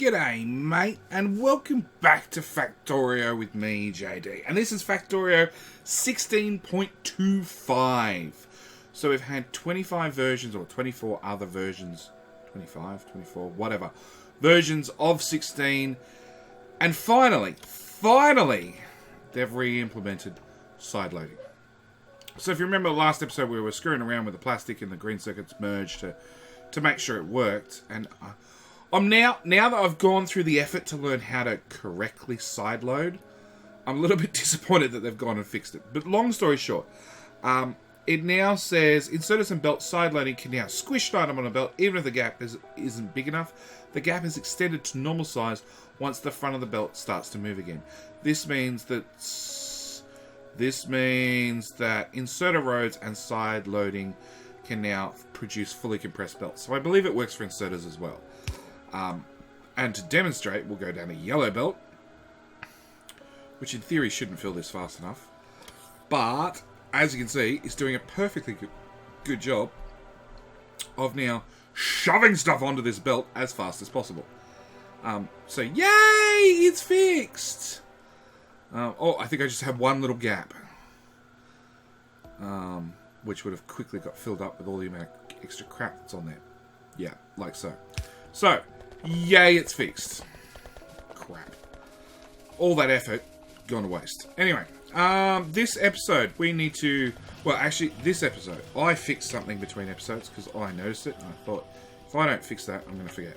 G'day mate, and welcome back to Factorio with me, JD. And this is Factorio 16.25. So we've had 25 versions, or 24 other versions, 25, 24, whatever, versions of 16. And finally, they've re-implemented side loading. So if you remember the last episode, we were screwing around with the plastic and the green circuits merged to make sure it worked. And I'm now that I've gone through the effort to learn how to correctly sideload, I'm a little bit disappointed that they've gone and fixed it. But long story short, it now says inserters and belt sideloading can now squish an item on a belt even if the gap isn't big enough. The gap is extended to normal size once the front of the belt starts to move again. This means that inserter roads and side loading can now produce fully compressed belts. So I believe it works for inserters as well. And to demonstrate, we'll go down a yellow belt, which in theory shouldn't fill this fast enough. But, as you can see, it's doing a perfectly good job of now shoving stuff onto this belt as fast as possible. So, yay! It's fixed! I think I just had one little gap. Which would have quickly got filled up with all the amount of extra crap that's on there. Yeah, like so. So, yay, it's fixed. Crap. All that effort gone to waste. Anyway, this episode, we need to... Well, actually, this episode, I fixed something between episodes because I noticed it and I thought, if I don't fix that, I'm going to forget.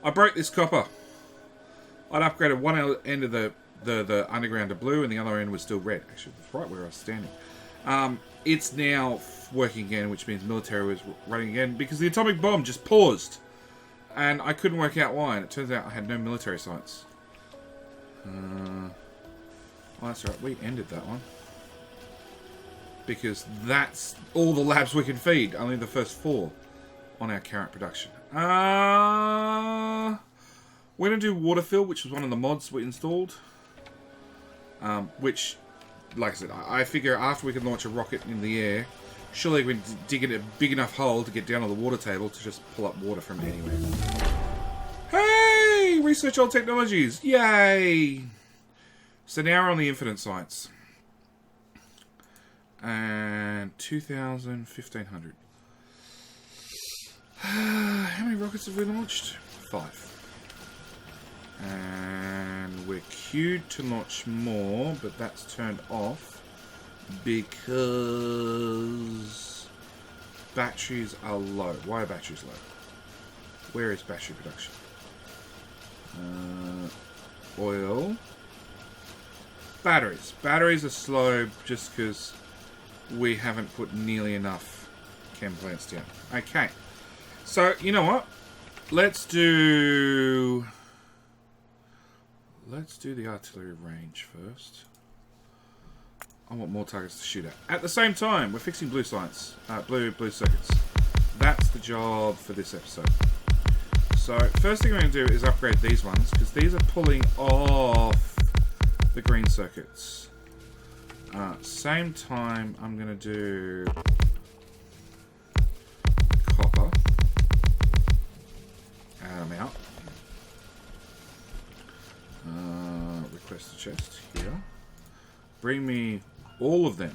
I broke this copper. I'd upgraded one end of the underground to blue and the other end was still red. Actually, that's right where I was standing. It's now working again, which means military was running again because the atomic bomb just paused. And I couldn't work out why, and it turns out I had no military sites. Oh, that's right, we ended that one. Because that's all the labs we can feed, only the first 4 on our current production. We're going to do water fill, which was one of the mods we installed. Which, like I said, I figure after we can launch a rocket in the air, surely we can dig in a big enough hole to get down on the water table to just pull up water from anywhere. Hey! Research old technologies! Yay! So now we're on the infinite sites. And 2,000, 1,500. How many rockets have we launched? 5. And we're queued to launch more, but that's turned off because batteries are low. Why are batteries low? Where is battery production? Oil. Batteries. Batteries are slow just because we haven't put nearly enough chem plants down. Okay. So, you know what? Let's do the artillery range first. I want more targets to shoot at. At the same time, we're fixing blue circuits. That's the job for this episode. So, first thing we're going to do is upgrade these ones, because these are pulling off the green circuits. Same time, I'm going to do copper. Add them out. Request a chest here. Bring me all of them.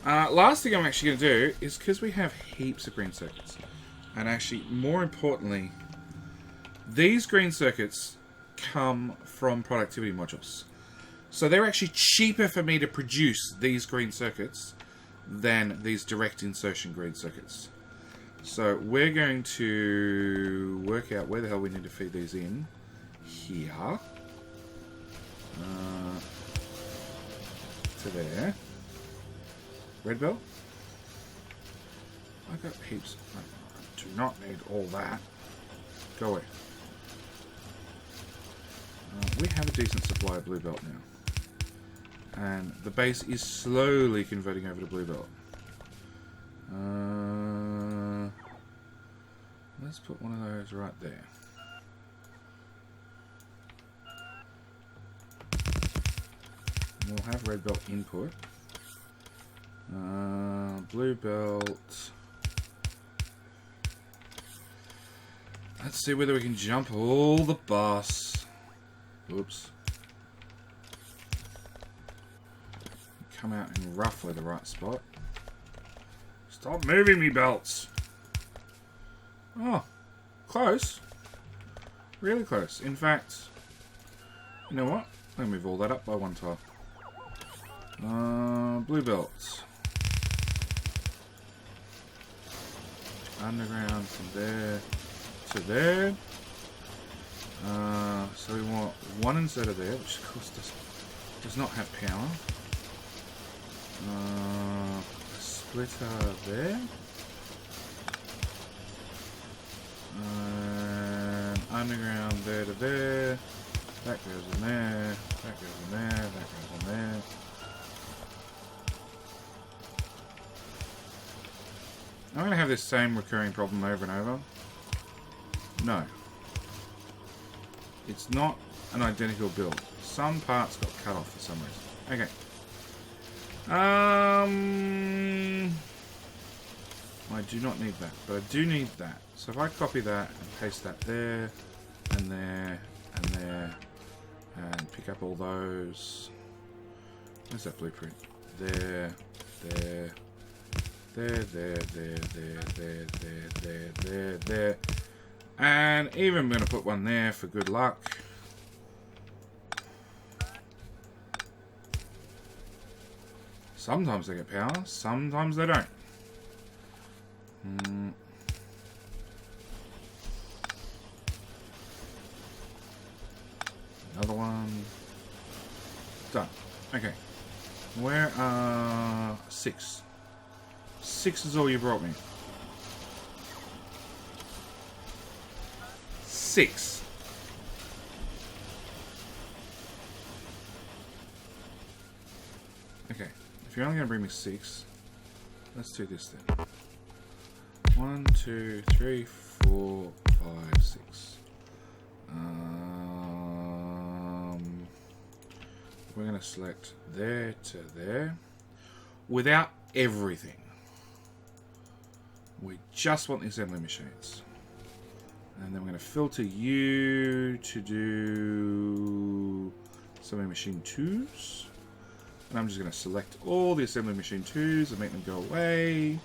Last thing I'm actually going to do is, because we have heaps of green circuits, and actually, more importantly, these green circuits come from productivity modules. So they're actually cheaper for me to produce these green circuits than these direct insertion green circuits. So we're going to work out where the hell we need to feed these in. Here. To there. Red belt. I got heaps. I do not need all that. Go away. We have a decent supply of blue belt now. And the base is slowly converting over to blue belt. Let's put one of those right there. We'll have red belt input. Blue belt. Let's see whether we can jump all the boss. Oops. Come out in roughly the right spot. Stop moving me, belts. Oh, close. Really close. In fact, you know what? Let me move all that up by one tile. Blue belts. Underground from there to there. So we want one instead of there, which of course does not have power. A splitter there. Underground there to there. That goes in there. That goes in there. That goes in there. I'm going to have this same recurring problem over and over. No. It's not an identical build. Some parts got cut off for some reason. Okay. I do not need that, but I do need that. So if I copy that and paste that there, and there, and there, and pick up all those. Where's that blueprint? There, there, there, there, there, there, there, there, there. And even I'm going to put one there for good luck. Sometimes they get power, sometimes they don't. Another one. Done. Okay. Where are 6? 6 is all you brought me. 6. Okay. If you're only going to bring me 6, let's do this then. 1, 2, 3, 4, 5, 6. We're going to select there to there without everything. We just want the assembly machines. And then we're going to filter you to do assembly machine 2s. And I'm just going to select all the assembly machine 2s and make them go away. And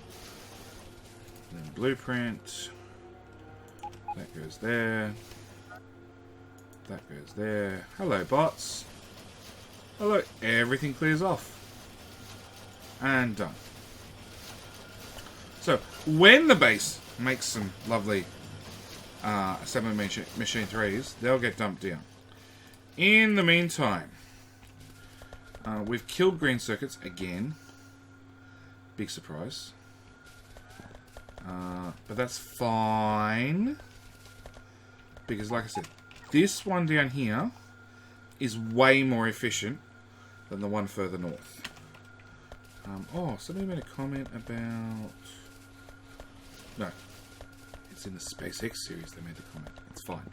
then blueprint. That goes there. That goes there. Hello, bots. Oh look, everything clears off. And done. So, when the base makes some lovely assembly machine 3s, they'll get dumped down. In the meantime, we've killed green circuits again. Big surprise. But that's fine. Because like I said, this one down here is way more efficient than the one further north. Oh, somebody made a comment about... No. It's in the SpaceX series they made the comment. It's fine.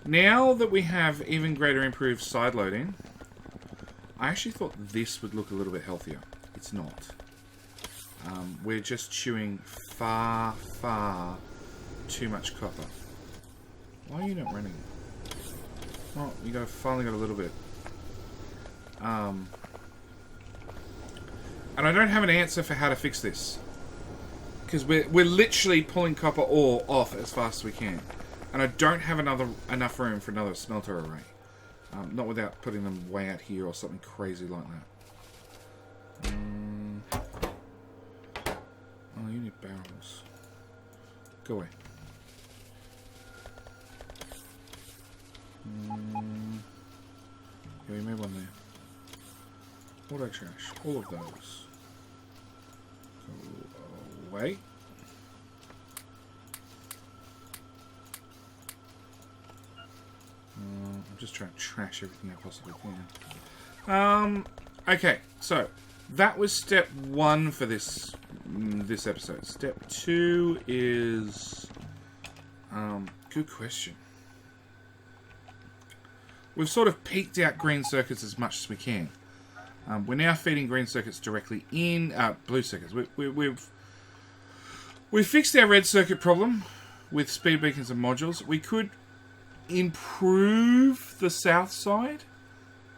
Now that we have even greater improved side loading, I actually thought this would look a little bit healthier. It's not. We're just chewing far, far too much copper. Why are you not running? Oh, you finally got a little bit. And I don't have an answer for how to fix this. Because we're literally pulling copper ore off as fast as we can. And I don't have enough room for another smelter array. Not without putting them way out here or something crazy like that. Oh, you need barrels. Go away. Yeah, we made one there. Auto trash. All of those. Go away. I'm just trying to trash everything I possibly can. Okay, so that was step 1 for this episode. Step 2 is good question. We've sort of peaked out green circuits as much as we can. We're now feeding green circuits directly in blue circuits. We fixed our red circuit problem with speed beacons and modules. We could improve the south side,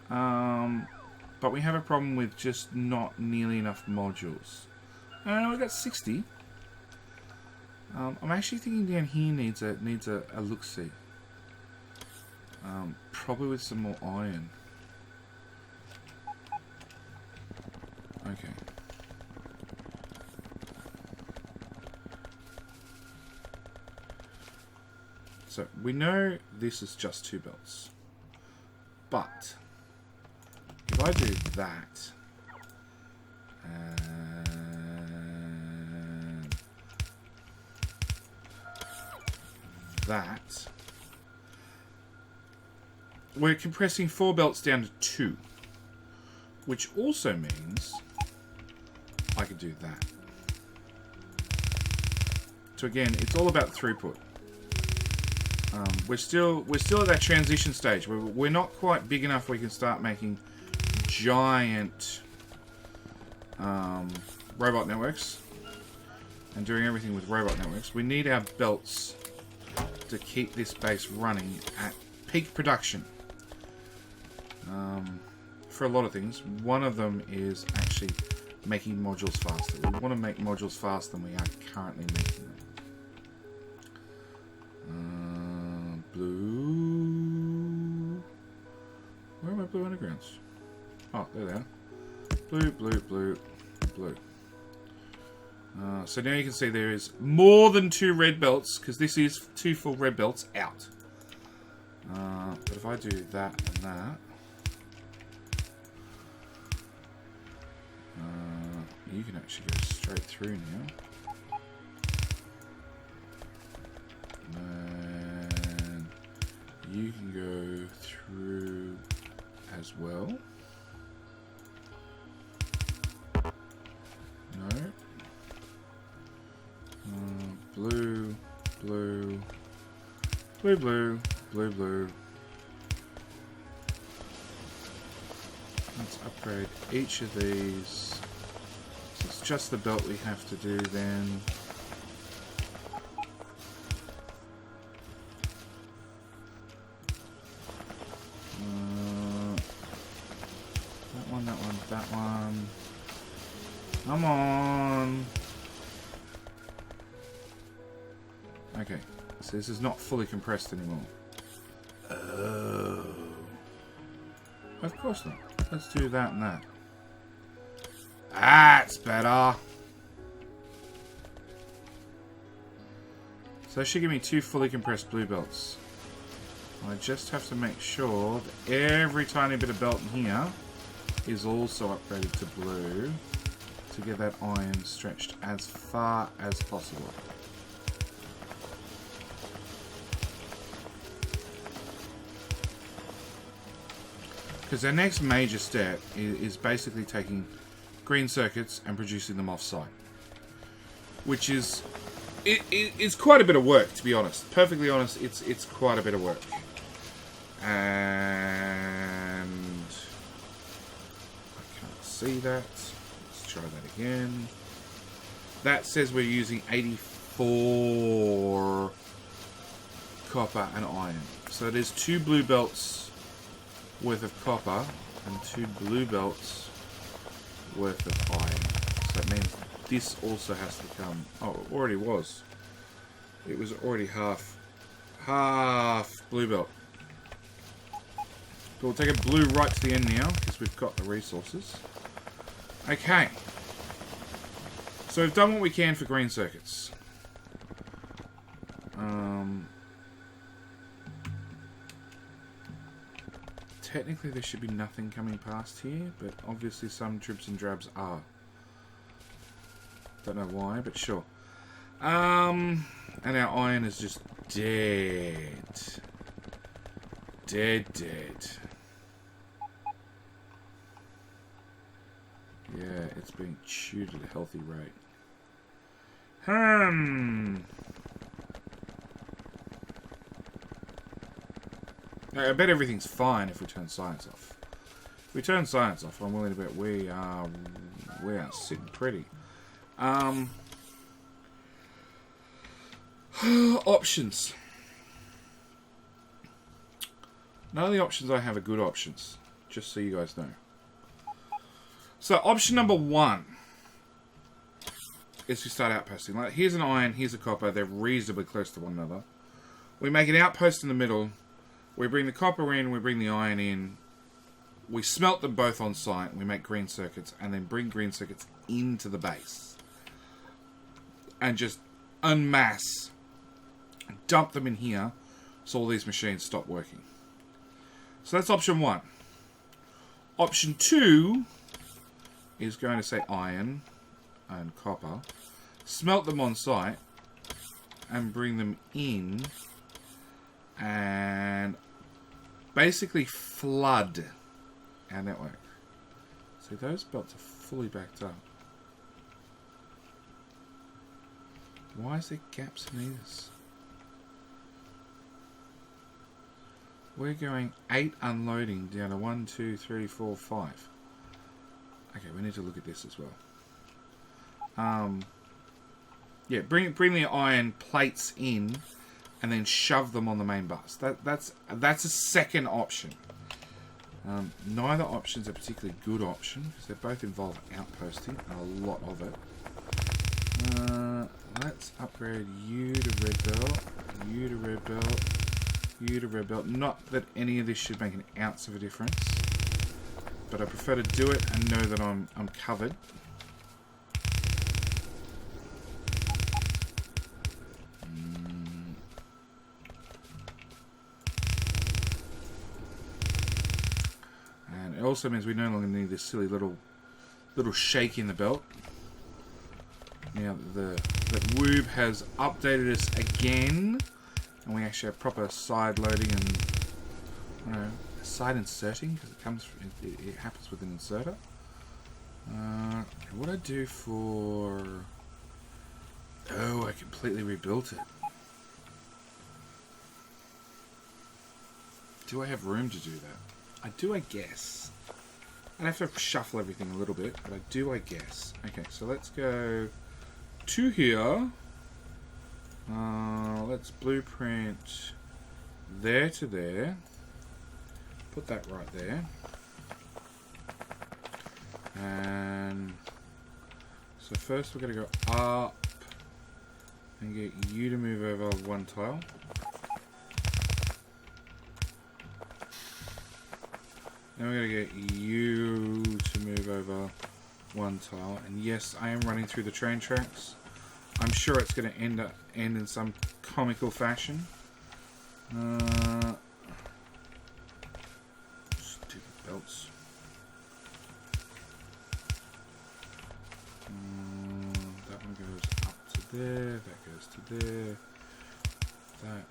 but we have a problem with just not nearly enough modules. We got 60. I'm actually thinking down here needs a look-see. Probably with some more iron. Okay. So we know this is just 2 belts, but if I do that and that, we're compressing 4 belts down to 2, which also means I could do that. So again, it's all about throughput. We're still at that transition stage. We're not quite big enough we can start making giant robot networks and doing everything with robot networks. We need our belts to keep this base running at peak production. For a lot of things. One of them is actually making modules faster. We want to make modules faster than we are currently making them. Blue. Where are my blue undergrounds? Oh, there they are. Blue, blue, blue, blue. So now you can see there is more than 2 red belts, because this is 2 full red belts out. But if I do that and that, you can actually go straight through now. And you can go through as well. No. Blue, blue, blue, blue, blue, blue. Let's upgrade each of these. So it's just the belt we have to do then. That one. Come on. Okay, so this is not fully compressed anymore. Oh. Of course not. Let's do that and that. That's better. So that should give me 2 fully compressed blue belts. I just have to make sure that every tiny bit of belt in here is also upgraded to blue to get that iron stretched as far as possible. Because our next major step is basically taking green circuits and producing them off-site, which is it's quite a bit of work, to be honest. Perfectly honest, it's quite a bit of work. And see that. Let's try that again. That says we're using 84 copper and iron. So there's 2 blue belts worth of copper and 2 blue belts worth of iron. So that means this also has to come. Oh, it already was. It was already half blue belt. So we'll take a blue right to the end now because we've got the resources. Okay, so we've done what we can for green circuits. Technically there should be nothing coming past here, but obviously some dribs and drabs are. Don't know why, but sure. And our iron is just dead. Dead. Yeah, it's being chewed at a healthy rate. I bet everything's fine if we turn science off. If we turn science off, I'm willing to bet we are sitting pretty. Options. None of the options I have are good options. Just so you guys know. So option number 1 is we start outposting. Like, here's an iron, here's a copper. They're reasonably close to one another. We make an outpost in the middle. We bring the copper in, we bring the iron in. We smelt them both on site. We make green circuits, and then bring green circuits into the base. And just en masse dump them in here so all these machines stop working. So that's option 1. Option 2 is going to say iron and copper, smelt them on site, and bring them in, and basically flood our network. See, those belts are fully backed up. Why is there gaps in these? We're going 8 unloading down to 1, 2, 3, 4, 5. Okay, we need to look at this as well. Yeah, bring the iron plates in, and then shove them on the main bus. That's a second option. Neither option's a particularly good option because they both involve outposting, and a lot of it. Let's upgrade you to red belt, you to red belt, you to red belt. Not that any of this should make an ounce of a difference, but I prefer to do it and know that I'm covered. And it also means we no longer need this silly little shake in the belt. Now that Woob has updated us again, and we actually have proper side loading and, you know, side inserting, because it happens with an inserter. What I do for... Oh, I completely rebuilt it. Do I have room to do that? I do, I guess. I'd have to shuffle everything a little bit, but I do, I guess. Okay, so let's go to here. Let's blueprint there to there. Put that right there. And so first we're going to go up and get you to move over 1 tile. Then we're going to get you to move over 1 tile. And yes, I am running through the train tracks. I'm sure it's going to end in some comical fashion. Stupid belts. That one goes up to there. That goes to there. That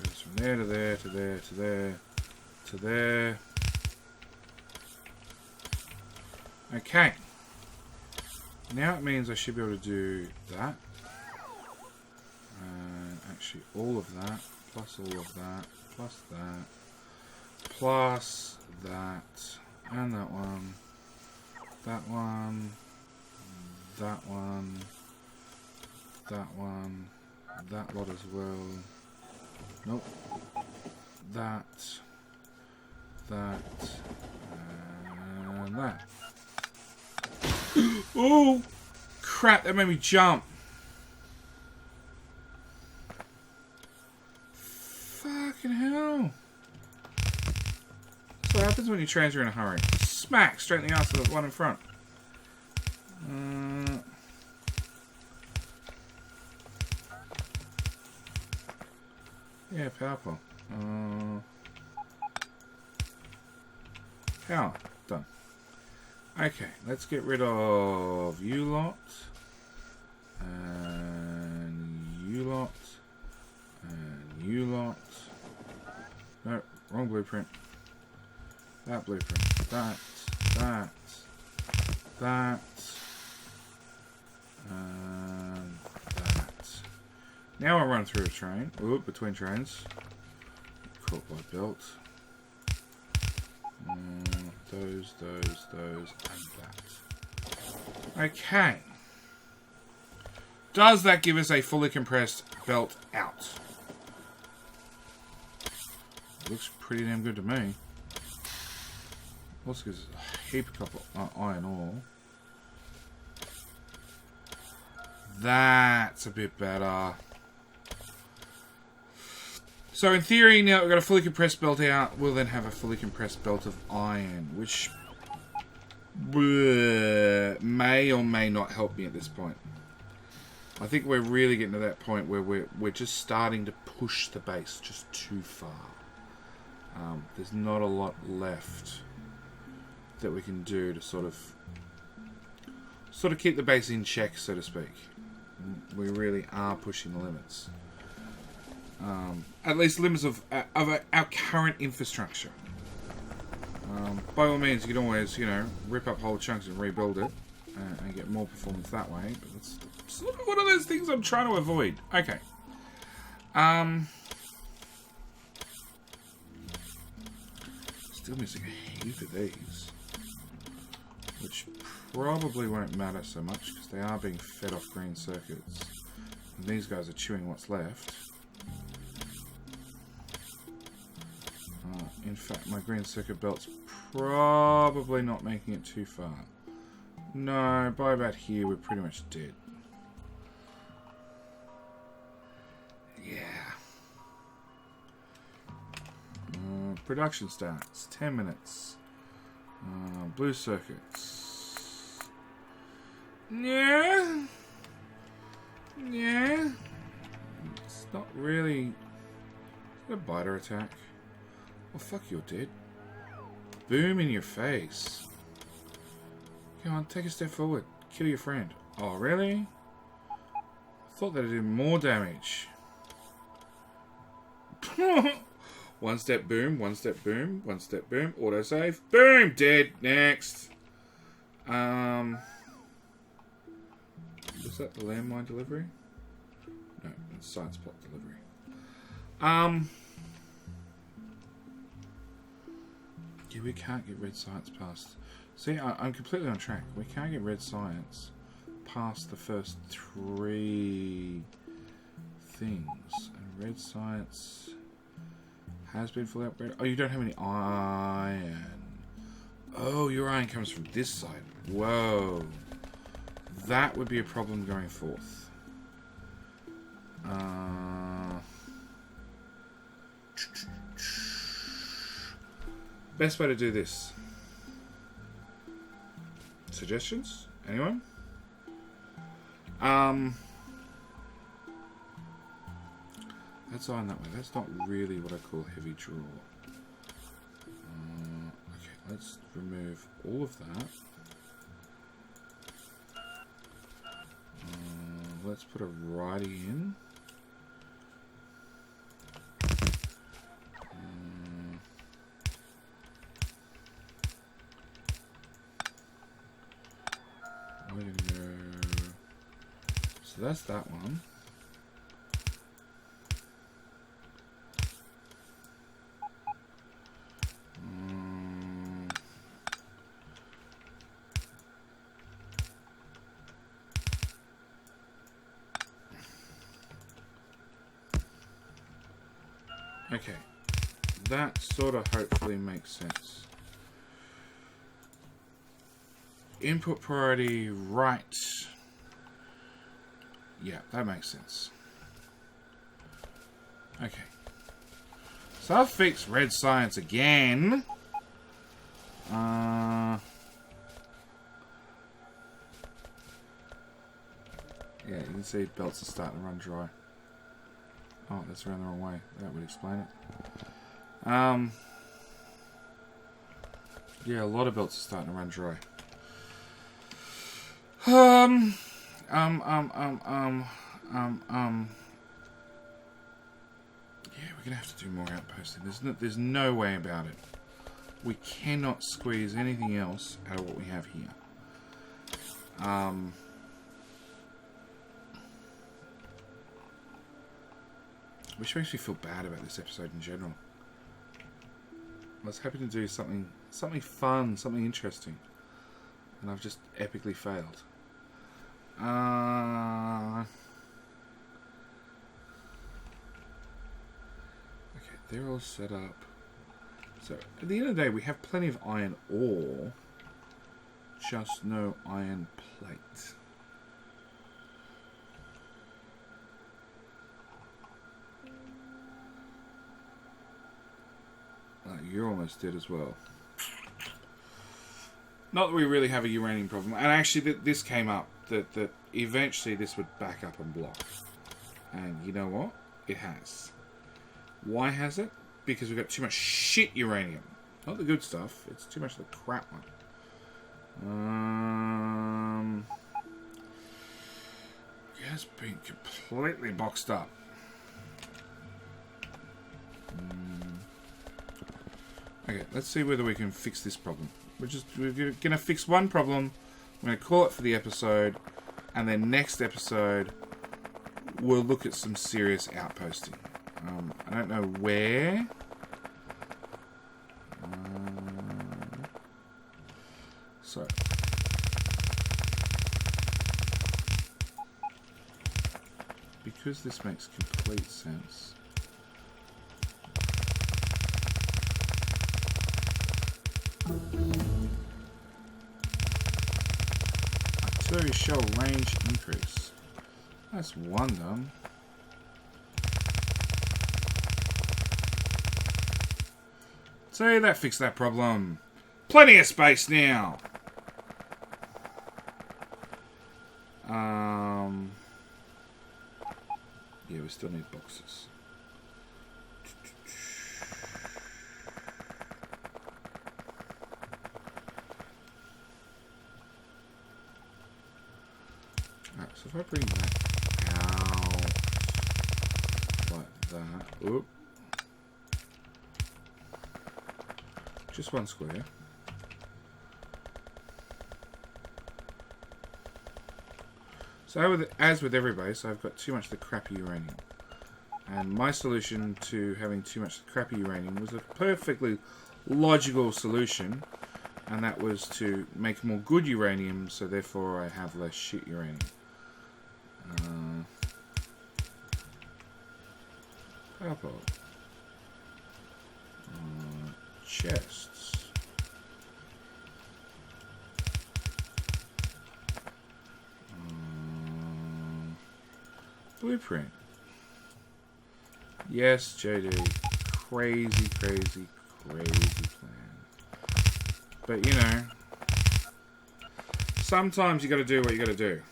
goes from there to there to there to there to there. Okay. Now it means I should be able to do that. And actually all of that, plus all of that, plus that, plus that, and that one, that one, that one, that one, that lot as well. Nope. That, and that. Oh, crap, that made me jump. Fucking hell. That's what happens when your trains are in a hurry. Smack, straight in the ass of the one in front. Yeah, powerful. Power, done. Okay, let's get rid of you lot, and you lot, and you lot. No, wrong blueprint. That blueprint. That, and that. Now I run through a train. Ooh, between trains. Caught by belt. Those, and that. Okay. Does that give us a fully compressed belt out? Looks pretty damn good to me. Also gives us a heap of copper iron ore. That's a bit better. So in theory, now we've got a fully compressed belt out, we'll then have a fully compressed belt of iron, which may or may not help me at this point. I think we're really getting to that point where we're just starting to push the base just too far. There's not a lot left that we can do to sort of keep the base in check, so to speak. We really are pushing the limits. At least limits of our current infrastructure. By all means, you can always, you know, rip up whole chunks and rebuild it and get more performance that way. But that's sort of one of those things I'm trying to avoid. Okay. Still missing a heap of these, which probably won't matter so much because they are being fed off green circuits. And these guys are chewing what's left. In fact, my green circuit belt's probably not making it too far. No, by about here we're pretty much dead. Yeah. Production starts. 10 minutes. Blue circuits. Yeah. Yeah. It's not really... Is it a biter attack? Oh, fuck, you're dead. Boom in your face. Come on, take a step forward. Kill your friend. Oh, really? I thought that'd do more damage. One step boom, one step boom, one step boom. Autosave. Boom! Dead. Next. Was that the landmine delivery? No, it's science plot delivery. Yeah, we can't get red science past... See, I'm completely on track. We can't get red science past the first 3 things. And red science has been fully upgraded. Oh, you don't have any iron. Oh, your iron comes from this side. Whoa. That would be a problem going forth. Best way to do this. Suggestions? Anyone? That's iron that way. That's not really what I call heavy draw. Okay, let's remove all of that. Let's put a righty in. So that's that one. Okay, that sort of hopefully makes sense. Input priority, right. Yeah, that makes sense. Okay. So I've fixed red science again. Yeah, you can see belts are starting to run dry. Oh, that's around the wrong way. That would explain it. Yeah, a lot of belts are starting to run dry. Yeah, we're gonna have to do more outposting. There's no way about it. We cannot squeeze anything else out of what we have here. Which makes me feel bad about this episode in general. I was hoping to do something fun, something interesting, and I've just epically failed. Okay, they're all set up. So, at the end of the day, we have plenty of iron ore. Just no iron plate. You're almost dead as well. Not that we really have a uranium problem. And actually, this came up. That eventually this would back up and block. And you know what? It has. Why has it? Because we've got too much shit uranium. Not the good stuff. It's too much of the crap one. It has been completely boxed up. Okay, let's see whether we can fix this problem. We're going to fix one problem. I'm going to call it for the episode. And then next episode, we'll look at some serious outposting. I don't know where. So. Because this makes complete sense. Artillery shell range increase. That's one done. So that fixed that problem. Plenty of space now. Yeah, we still need boxes. Alright, so if I bring that out like that. Oop. Just one square. So as with every base, I've got too much of the crappy uranium. And my solution to having too much of the crappy uranium was a perfectly logical solution. And that was to make more good uranium, so therefore I have less shit uranium. Purple. Chests. Blueprint. Yes, JD. Crazy, crazy, crazy plan. But, you know, sometimes you got to do what you got to do.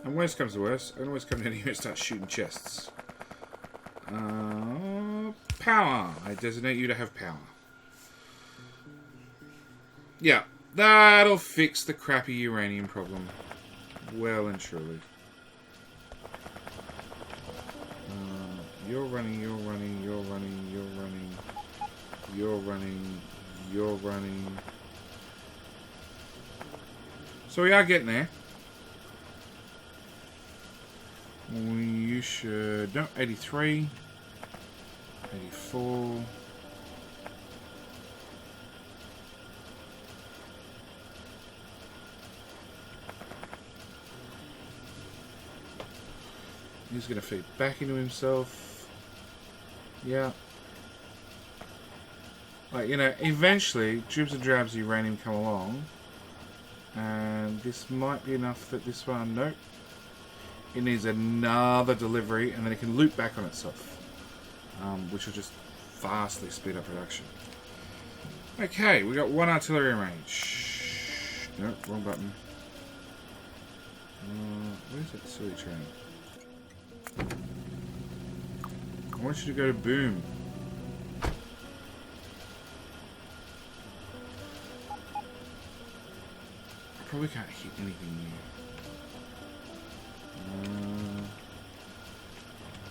And worst comes to worst, I can always come down here and start shooting chests. Power. I designate you to have power. Yeah, that'll fix the crappy uranium problem. Well and truly. You're running, you're running, you're running, you're running, you're running, you're running. So we are getting there. You should... No, 83. 84. He's going to feed back into himself. Yeah. Like, you know, eventually, dribs and drabs of uranium come along. And this might be enough that this one... Nope. It needs another delivery, and then it can loop back on itself. Which will just vastly speed up production. Okay, we got one artillery range. Nope, wrong button. Where's that silly train? I want you to go to boom. I probably can't hit anything new.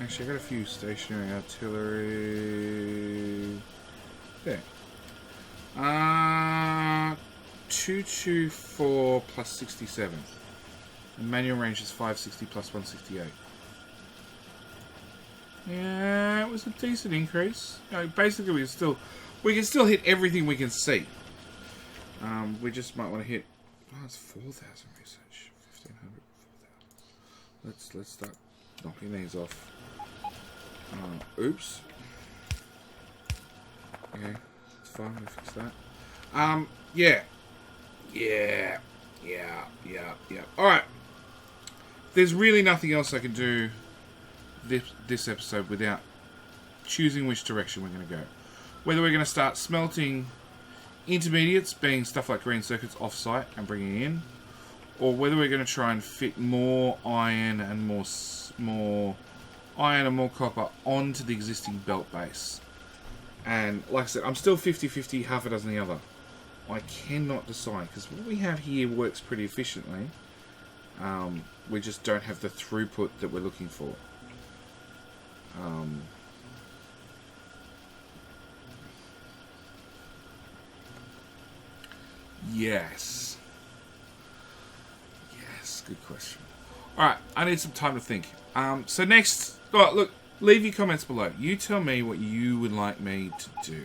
Actually, I got a few stationary artillery. There. 224 plus 67. And manual range is 560 plus 168. Yeah, it was a decent increase. Basically, we can still hit everything we can see. We just might want to hit. Oh, it's 4,000 research. 1,500. Let's start knocking these off. Oops. Okay, it's fine. We'll fix that. Yeah. All right. There's really nothing else I can do this episode without choosing which direction we're going to go. Whether we're going to start smelting intermediates, being stuff like green circuits, off-site and bringing in, or whether we're going to try and fit more iron and more copper onto the existing belt base. And like I said, I'm still 50-50, half a dozen the other. I cannot decide, because what we have here works pretty efficiently. We just don't have the throughput that we're looking for. Yes, good question. Alright, I need some time to think. So next, look, leave your comments below. You tell me what you would like me to do.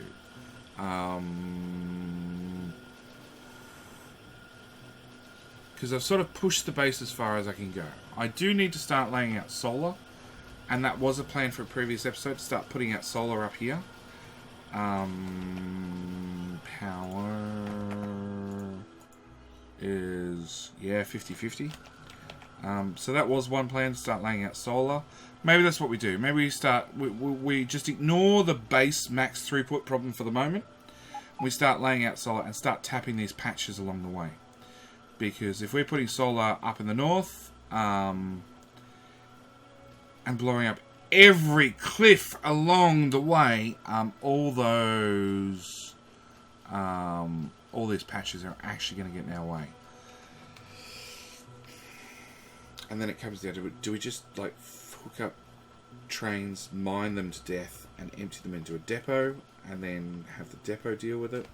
Because I've sort of pushed the base as far as I can go. I do need to start laying out solar, and that was a plan for a previous episode, to start putting out solar up here. Power is, 50-50. So that was one plan, to start laying out solar. Maybe that's what we do. Maybe we just ignore the base max throughput problem for the moment. We start laying out solar and start tapping these patches along the way. Because if we're putting solar up in the north, and blowing up every cliff along the way, all these patches are actually going to get in our way. And then it comes down to, do we just like hook up trains, mine them to death, and empty them into a depot, and then have the depot deal with it?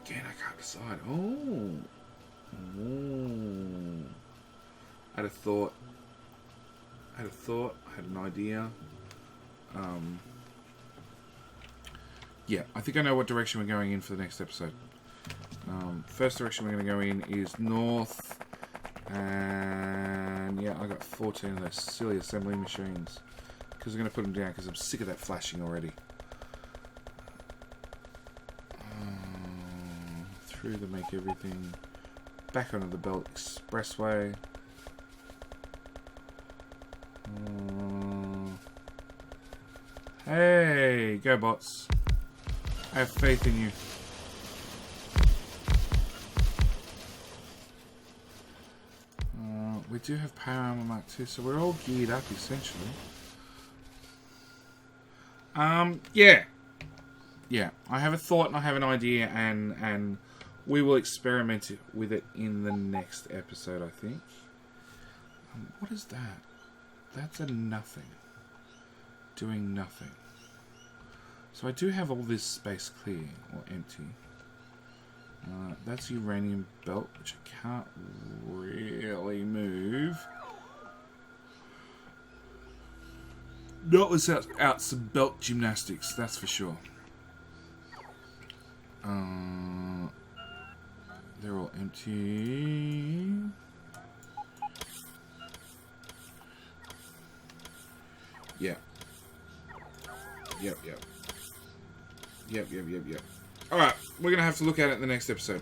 Again, I can't decide. I had a thought. I had an idea. Yeah, I think I know what direction we're going in for the next episode. First direction we're going to go in is north. And yeah, I got 14 of those silly assembly machines. Because I'm going to put them down because I'm sick of that flashing already. Through to make everything back onto the Belt Expressway. Hey, go bots. I have faith in you. We do have power armor Mark II, so we're all geared up essentially. Yeah. I have a thought and I have an idea, and we will experiment with it in the next episode, I think. What is that? That's a nothing. Doing nothing. So I do have all this space clear, or empty. That's uranium belt, which I can't really move. Not without some belt gymnastics, that's for sure. They're all empty. Yeah. Yep. Alright, we're going to have to look at it in the next episode.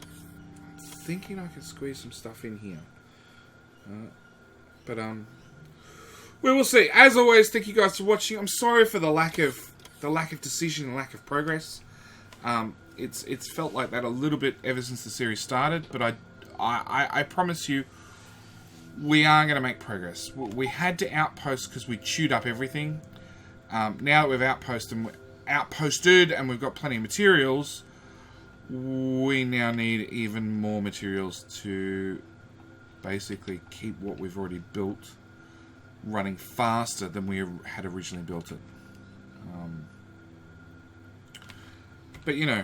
I'm thinking I can squeeze some stuff in here. But we will see. As always, thank you guys for watching. I'm sorry for the lack of decision and lack of progress. It's felt like that a little bit ever since the series started, but I promise you, we are going to make progress. We had to outpost because we chewed up everything. Now that we've outposted and we've got plenty of materials, we now need even more materials to basically keep what we've already built running faster than we had originally built it. But you know,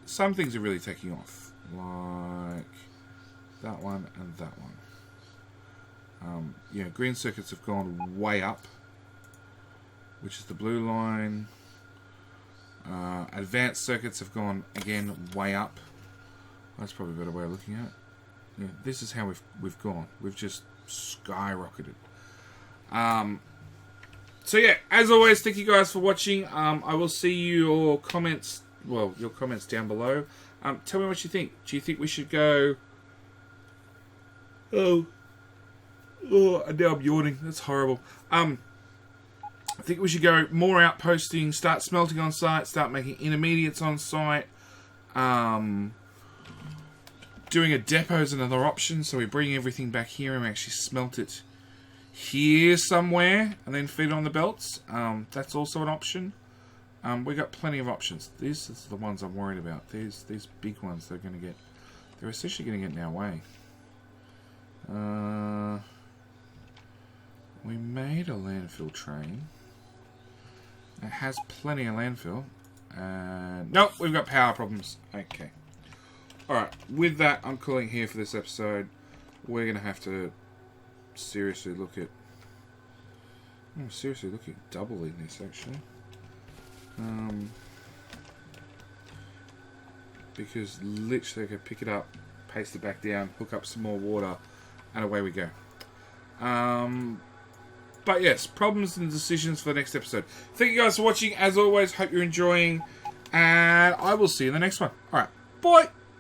some things are really taking off, like that one and that one. Green circuits have gone way up, which is the blue line. Advanced circuits have gone again way up. That's probably a better way of looking at it. Yeah, this is how we've gone. We've just skyrocketed. So yeah, as always, thank you guys for watching. I will see your comments. Well, your comments down below. Tell me what you think. Do you think we should go? Oh, now I'm yawning. That's horrible. I think we should go more outposting, start smelting on site, start making intermediates on site. Doing a depot is another option, so we bring everything back here and we actually smelt it here somewhere and then feed it on the belts. That's also an option. We got plenty of options. These are the ones I'm worried about. These big ones, they're essentially going to get in our way. We made a landfill train. It has plenty of landfill. Nope, we've got power problems. Okay. Alright, with that, I'm calling here for this episode. We're going to have to seriously look at... doubling this, actually. Because literally I could pick it up, paste it back down, hook up some more water, and away we go. But yes, problems and decisions for the next episode. Thank you guys for watching. As always, hope you're enjoying. And I will see you in the next one. Alright, bye!